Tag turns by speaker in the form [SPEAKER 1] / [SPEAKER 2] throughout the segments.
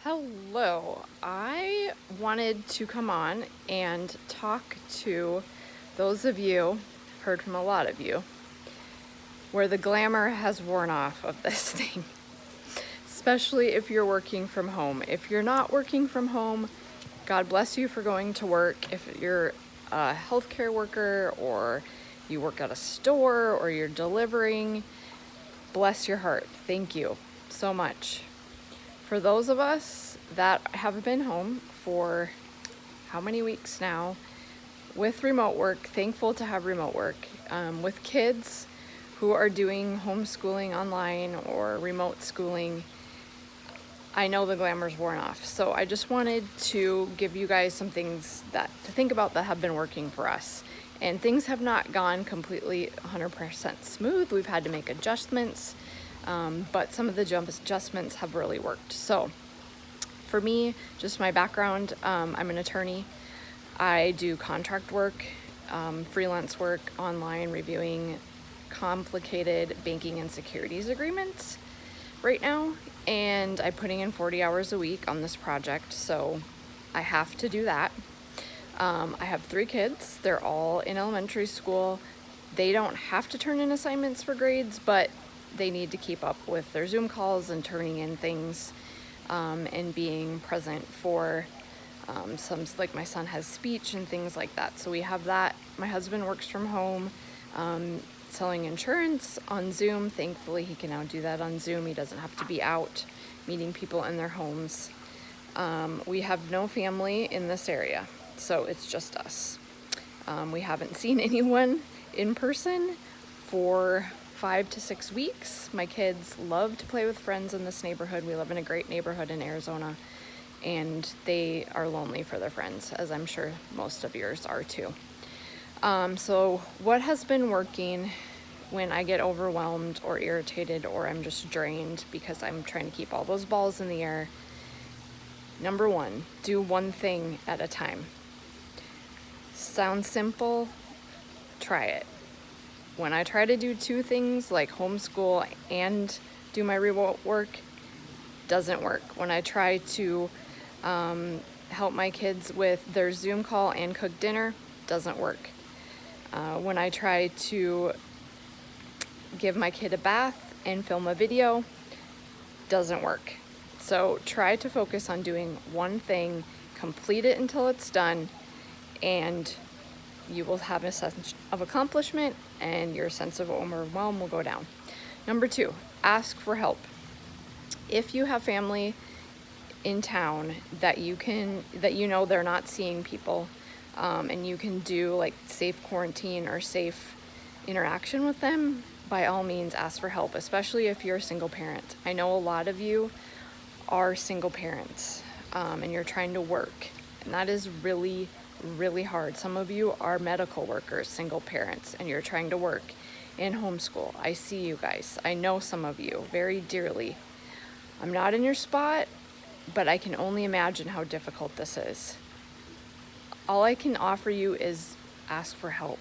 [SPEAKER 1] Hello, I wanted to come on and talk to those of you, heard from a lot of you, where the glamour has worn off of this thing, especially if you're working from home. If you're not working from home, God bless you for going to work. If you're a healthcare worker or you work at a store or you're delivering, bless your heart. Thank you so much. For those of us that have been home for how many weeks now with remote work, thankful to have remote work, with kids who are doing homeschooling online or remote schooling, I know the glamour's worn off. So I just wanted to give you guys some things to think about that have been working for us. And things have not gone completely 100% smooth. We've had to make adjustments. But some of the adjustments have really worked. So for me, just my background, I'm an attorney. I do contract work, freelance work online, reviewing complicated banking and securities agreements right now. And I'm putting in 40 hours a week on this project, so I have to do that. I have 3 kids. They're all in elementary school. They don't have to turn in assignments for grades, but they need to keep up with their Zoom calls and turning in things, and being present for some, like my son has speech and things like that. So we have that. My husband works from home, selling insurance on Zoom. Thankfully, he can now do that on Zoom. He doesn't have to be out meeting people in their homes. We have no family in this area, so it's just us. We haven't seen anyone in person for 5 to 6 weeks. My kids love to play with friends in this neighborhood. We live in a great neighborhood in Arizona, and they are lonely for their friends, as I'm sure most of yours are too. So what has been working when I get overwhelmed or irritated or I'm just drained because I'm trying to keep all those balls in the air? Number 1, do one thing at a time. Sounds simple? Try it. When I try to do 2 things like homeschool and do my remote work, doesn't work. When I try to help my kids with their Zoom call and cook dinner, doesn't work. When I try to give my kid a bath and film a video, doesn't work. So try to focus on doing one thing, complete it until it's done, and you will have a sense of accomplishment and your sense of overwhelm will go down. Number 2, ask for help. If you have family in town that you know they're not seeing people, and you can do like safe quarantine or safe interaction with them, by all means ask for help, especially if you're a single parent. I know a lot of you are single parents, and you're trying to work, and that is really hard. Some of you are medical workers, single parents, and you're trying to work and homeschool. I see you guys. I know some of you very dearly. I'm not in your spot, but I can only imagine how difficult this is. All I can offer you is ask for help.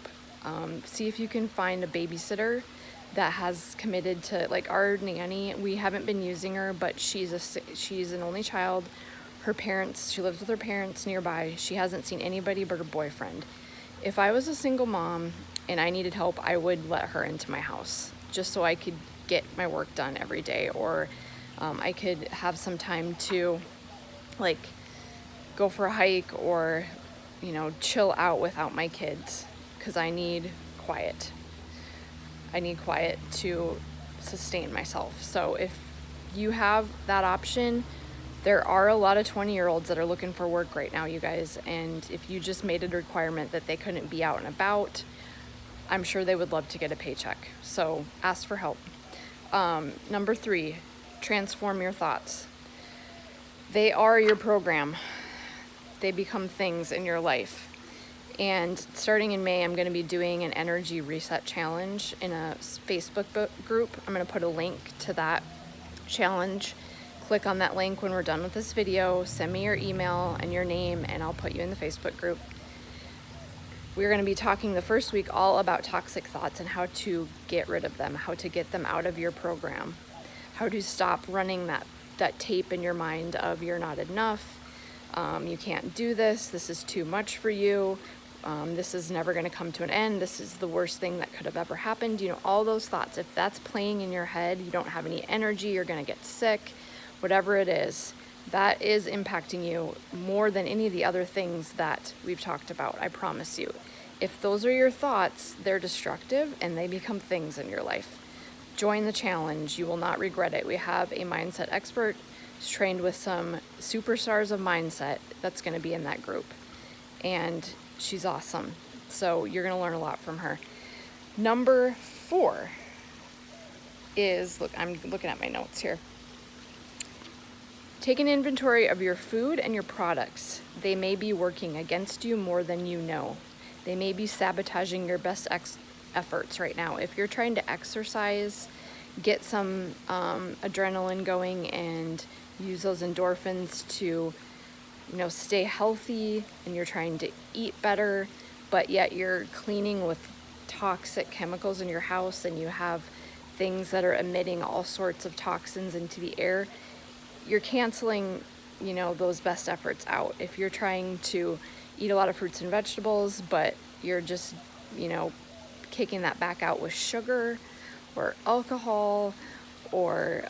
[SPEAKER 1] See if you can find a babysitter that has committed to, like our nanny, we haven't been using her, but she's an only child. She lives with her parents nearby. She hasn't seen anybody but her boyfriend. If I was a single mom and I needed help, I would let her into my house just so I could get my work done every day, or I could have some time to like go for a hike or, chill out without my kids, because I need quiet. I need quiet to sustain myself. So if you have that option, there are a lot of 20-year-olds that are looking for work right now, you guys. And if you just made it a requirement that they couldn't be out and about, I'm sure they would love to get a paycheck. So ask for help. Number 3, transform your thoughts. They are your program. They become things in your life. And starting in May, I'm going to be doing an energy reset challenge in a Facebook group. I'm going to put a link to that challenge. Click on that link when we're done with this video. Send me your email and your name, and I'll put you in the Facebook group. We're going to be talking the first week all about toxic thoughts and how to get rid of them, how to get them out of your program, how to stop running that tape in your mind of you're not enough, you can't do this, this is too much for you, this is never going to come to an end, this is the worst thing that could have ever happened. You know, all those thoughts, if that's playing in your head, you don't have any energy, you're going to get sick, whatever it is, that is impacting you more than any of the other things that we've talked about, I promise you. If those are your thoughts, they're destructive and they become things in your life. Join the challenge. You will not regret it. We have a mindset expert who's trained with some superstars of mindset that's going to be in that group. And she's awesome. So you're going to learn a lot from her. Number 4 is, look, I'm looking at my notes here. Take an inventory of your food and your products. They may be working against you more than you know. They may be sabotaging your best efforts right now. If you're trying to exercise, get some adrenaline going and use those endorphins to, stay healthy, and you're trying to eat better, but yet you're cleaning with toxic chemicals in your house and you have things that are emitting all sorts of toxins into the air, you're canceling, those best efforts out. If you're trying to eat a lot of fruits and vegetables, but you're just, kicking that back out with sugar or alcohol or,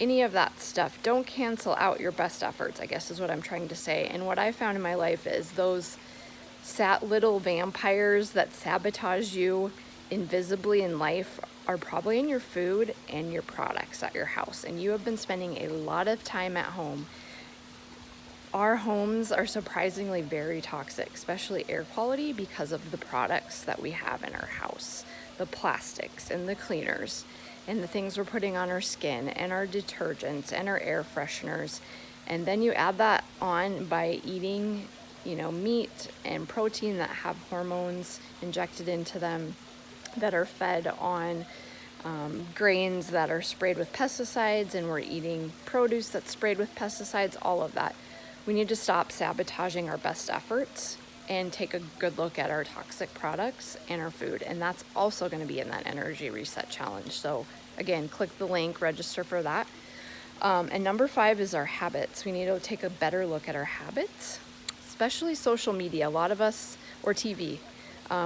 [SPEAKER 1] any of that stuff, don't cancel out your best efforts, I guess is what I'm trying to say. And what I found in my life is those little vampires that sabotage you invisibly in life are probably in your food and your products at your house. And you have been spending a lot of time at home. Our homes are surprisingly very toxic, especially air quality, because of the products that we have in our house. The plastics and the cleaners and the things we're putting on our skin and our detergents and our air fresheners. And then you add that on by eating, meat and protein that have hormones injected into them, that are fed on grains that are sprayed with pesticides, and we're eating produce that's sprayed with pesticides, all of that. We need to stop sabotaging our best efforts and take a good look at our toxic products and our food. And that's also going to be in that energy reset challenge. So again, click the link, register for that. And number 5 is our habits. We need to take a better look at our habits, especially social media. A lot of us, or TV,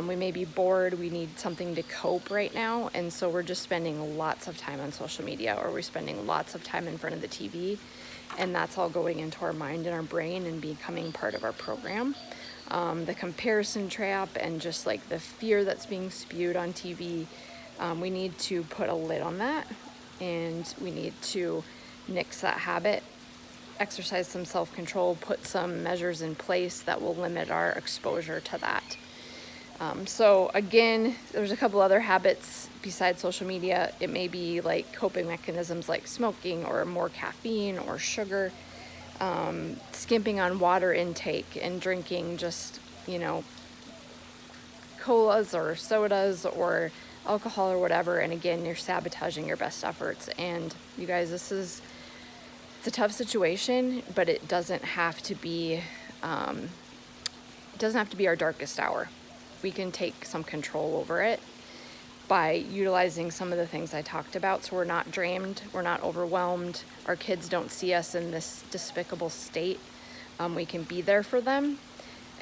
[SPEAKER 1] we may be bored, we need something to cope right now, and so we're just spending lots of time on social media, or we're spending lots of time in front of the TV, and that's all going into our mind and our brain and becoming part of our program. The comparison trap and just like the fear that's being spewed on TV, we need to put a lid on that, and we need to nix that habit, exercise some self-control, put some measures in place that will limit our exposure to that. So again, there's a couple other habits besides social media. It may be like coping mechanisms like smoking or more caffeine or sugar, skimping on water intake and drinking just, colas or sodas or alcohol or whatever. And again, you're sabotaging your best efforts. And you guys, it's a tough situation, but it doesn't have to be our darkest hour. We can take some control over it by utilizing some of the things I talked about, so we're not drained, we're not overwhelmed, our kids don't see us in this despicable state. We can be there for them.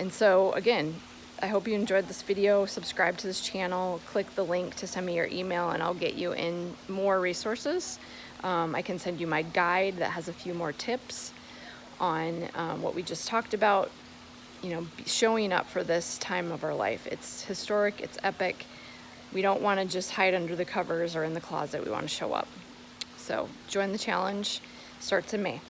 [SPEAKER 1] And so again, I hope you enjoyed this video. Subscribe to this channel, click the link to send me your email, and I'll get you in more resources. I can send you my guide that has a few more tips on what we just talked about. Showing up for this time of our life. It's historic, it's epic. We don't want to just hide under the covers or in the closet. We want to show up. So join the challenge. Starts in May.